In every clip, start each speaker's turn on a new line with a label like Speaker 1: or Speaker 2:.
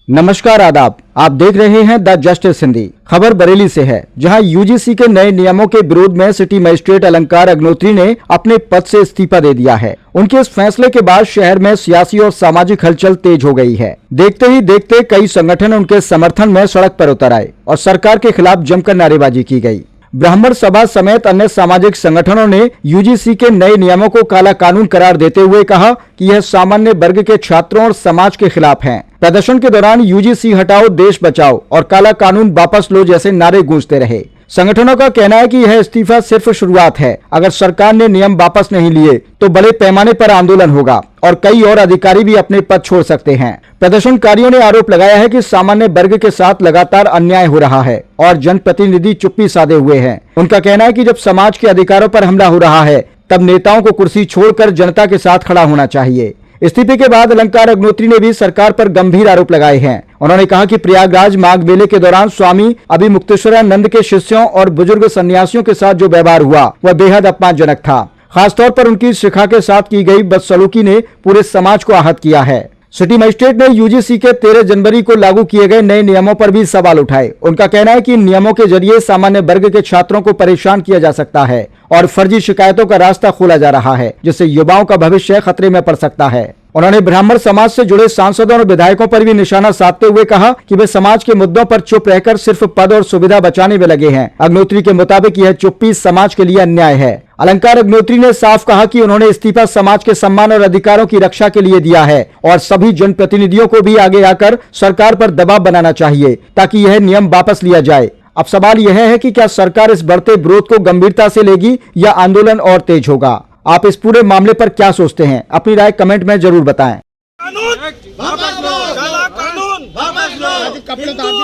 Speaker 1: नमस्कार आदाब, आप देख रहे हैं द जस्टिस हिंदी। खबर बरेली से है, जहां यूजीसी के नए नियमों के विरोध में सिटी मजिस्ट्रेट अलंकार अग्नोत्री ने अपने पद से इस्तीफा दे दिया है। उनके इस फैसले के बाद शहर में सियासी और सामाजिक हलचल तेज हो गई है। देखते ही देखते कई संगठन उनके समर्थन में सड़क पर उतर आए और सरकार के खिलाफ जमकर नारेबाजी की गई। ब्राह्मण सभा समेत अन्य सामाजिक संगठनों ने यूजीसी के नए नियमों को काला कानून करार देते हुए कहा कि यह सामान्य वर्ग के छात्रों और समाज के खिलाफ है। प्रदर्शन के दौरान यूजीसी हटाओ, देश बचाओ और काला कानून वापस लो जैसे नारे गूंजते रहे। संगठनों का कहना है कि यह इस्तीफा सिर्फ शुरुआत है। अगर सरकार ने नियम वापस नहीं लिए तो बड़े पैमाने पर आंदोलन होगा और कई और अधिकारी भी अपने पद छोड़ सकते हैं। प्रदर्शनकारियों ने आरोप लगाया है कि सामान्य वर्ग के साथ लगातार अन्याय हो रहा है और जनप्रतिनिधि चुप्पी साधे हुए हैं। उनका कहना है कि जब समाज के अधिकारों पर हमला हो रहा है तब नेताओं को कुर्सी छोड़कर जनता के साथ खड़ा होना चाहिए। इस्तीफे के बाद अलंकार अग्नोत्री ने भी सरकार पर गंभीर आरोप लगाए हैं। उन्होंने कहा कि प्रयागराज माघ मेले के दौरान स्वामी अभिमुक्तेश्वरानंद के शिष्यों और बुजुर्ग सन्यासियों के साथ जो व्यवहार हुआ वह बेहद अपमानजनक था। खासतौर पर उनकी शिखा के साथ की गई बदसलूकी ने पूरे समाज को आहत किया है। सिटी मजिस्ट्रेट ने यूजीसी के 13 जनवरी को लागू किए गए नए नियमों पर भी सवाल उठाए। उनका कहना है कि इन नियमों के जरिए सामान्य वर्ग के छात्रों को परेशान किया जा सकता है और फर्जी शिकायतों का रास्ता खोला जा रहा है, जिससे युवाओं का भविष्य खतरे में पड़ सकता है। उन्होंने ब्राह्मण समाज से जुड़े सांसदों और विधायकों पर भी निशाना साधते हुए कहा कि वे समाज के मुद्दों पर चुप रहकर सिर्फ पद और सुविधा बचाने में लगे हैं। अग्नोत्री के मुताबिक यह चुप्पी समाज के लिए अन्याय है। अलंकार अग्नोत्री ने साफ कहा कि उन्होंने इस्तीफा समाज के सम्मान और अधिकारों की रक्षा के लिए दिया है और सभी जनप्रतिनिधियों को भी आगे आकर सरकार पर दबाव बनाना चाहिए ताकि यह नियम वापस लिया जाए। अब सवाल यह है कि क्या सरकार इस बढ़ते विरोध को गंभीरता से लेगी या आंदोलन और तेज होगा। आप इस पूरे मामले पर क्या सोचते हैं? अपनी राय कमेंट में जरूर बताएं।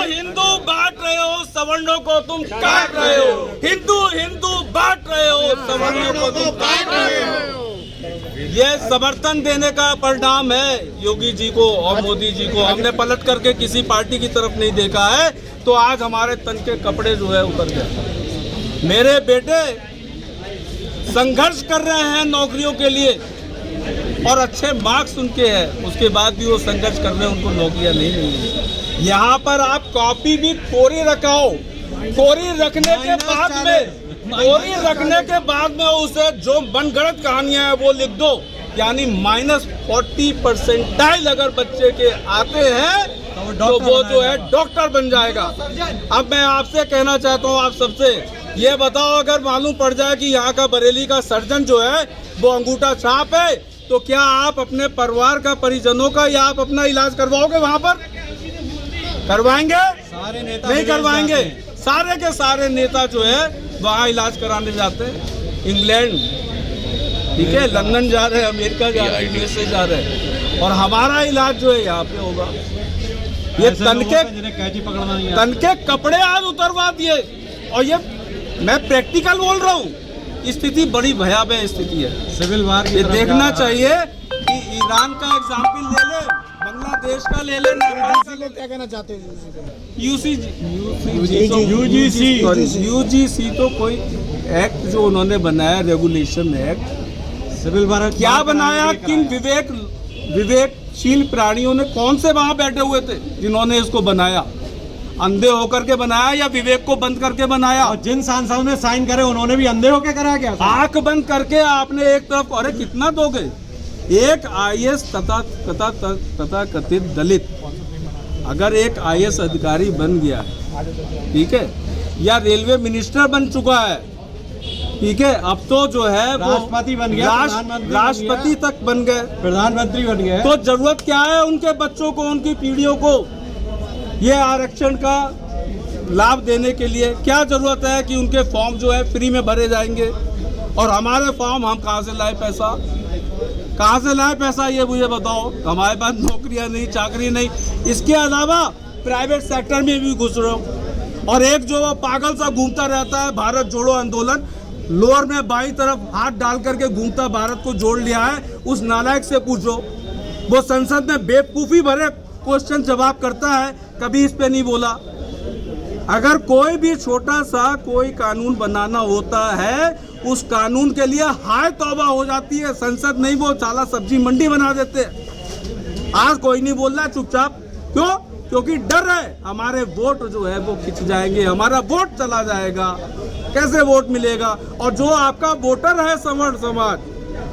Speaker 2: हिंदू बांट रहे हो, सवर्णों को तुम काट रहे हो। हिंदू बांट रहे हो, सवर्णों को तुम काट रहे हो। ये समर्थन देने का परिणाम है योगी जी को और मोदी जी को। हमने पलट करके किसी पार्टी की तरफ नहीं देखा है, तो आज हमारे तन के कपड़े जो है उतर गए। मेरे बेटे संघर्ष कर रहे हैं नौकरियों के लिए और अच्छे मार्क्स उनके हैं, उसके बाद भी वो संघर्ष कर रहे हैं, उनको नौकरियां नहीं मिली। यहाँ पर आप कॉपी भी कोरी रखाओ, कोरी रखने के बाद में उसे जो मनगढ़ंत कहानियां हैं वो लिख दो, यानी -40% अगर बच्चे के आते हैं तो वो जो है डॉक्टर बन जाएगा। अब मैं आपसे कहना चाहता हूँ, आप सबसे ये बताओ, अगर मालूम पड़ जाए कि यहाँ का बरेली का सर्जन जो है वो अंगूठा छाप है, तो क्या आप अपने परिवार का, परिजनों का, या आप अपना इलाज करवाओगे? वहाँ पर करवाएंगे? सारे नेता नहीं करवाएंगे। सारे के सारे नेता जो है वहाँ इलाज कराने जाते हैं। इंग्लैंड, ठीक है, लंदन जा रहे हैं, अमेरिका जा रहे हैं, यूएसए जा रहे हैं, और हमारा इलाज जो है यहाँ पे होगा। ये तन के कपड़े आज उतरवा दिए। और ये मैं प्रैक्टिकल बोल रहा हूँ, स्थिति बड़ी भयावह स्थिति है। सिविल वार ये देखना चाहिए कि ईरान का एग्जाम्पल ले ले, बांग्लादेश का ले ले, नेपाल का। क्या कहना चाहते हैं? यूजीसी तो कोई एक्ट जो उन्होंने बनाया, रेगुलेशन एक्ट, सिविल वार क्या बनाया? किन विवेकशील प्राणियों ने, कौन से वहां बैठे हुए थे जिन्होंने इसको बनाया? अंधे होकर के बनाया या विवेक को बंद करके बनाया? और जिन सांसदों ने साइन करे उन्होंने भी अंधे होकर कराया क्या? आंख बंद करके आपने एक तरफ, अरे कितना दोगे? एक आईएएस तथा कथित दलित अगर एक आईएएस अधिकारी बन गया, ठीक है, या रेलवे मिनिस्टर बन चुका है, ठीक है, अब तो जो है राष्ट्रपति बन गया, राष्ट्रपति तक बन गए, प्रधानमंत्री बन गए, तो जरूरत क्या है उनके बच्चों को, उनकी पीढ़ियों को ये आरक्षण का लाभ देने के लिए? क्या जरूरत है कि उनके फॉर्म जो है फ्री में भरे जाएंगे? और हमारे फॉर्म हम कहाँ से लाए पैसा? कहाँ से लाए पैसा ये मुझे बताओ। हमारे पास नौकरियाँ नहीं, चाकरी नहीं, इसके अलावा प्राइवेट सेक्टर में भी घुस रहे हो। और एक जो पागल सा घूमता रहता है, भारत जोड़ो आंदोलन, लोअर में बाईं तरफ हाथ डाल करके घूमता, भारत को जोड़ लिया है, उस नालायक से पूछो। वो संसद में बेवकूफ़ी भरे क्वेश्चन जवाब करता है, कभी इस पे नहीं बोला। अगर कोई भी छोटा सा कोई कानून बनाना होता है, उस कानून के लिए हाय तौबा हो जाती है। संसद नहीं, वो चाला सब्जी मंडी बना देते हैं। आज कोई नहीं बोल रहा, चुपचाप। क्यों? क्योंकि डर है हमारे वोट जो है वो खिंच जाएंगे, हमारा वोट चला जाएगा, कैसे वोट मिलेगा। और जो आपका वोटर है सवर्ण समाज,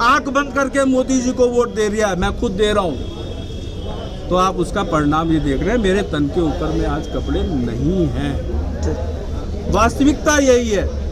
Speaker 2: आंख बंद करके मोदी जी को वोट दे रहा है, मैं खुद दे रहा हूं, तो आप उसका परिणाम ये देख रहे हैं। मेरे तन के ऊपर में आज कपड़े नहीं हैं, वास्तविकता यही है।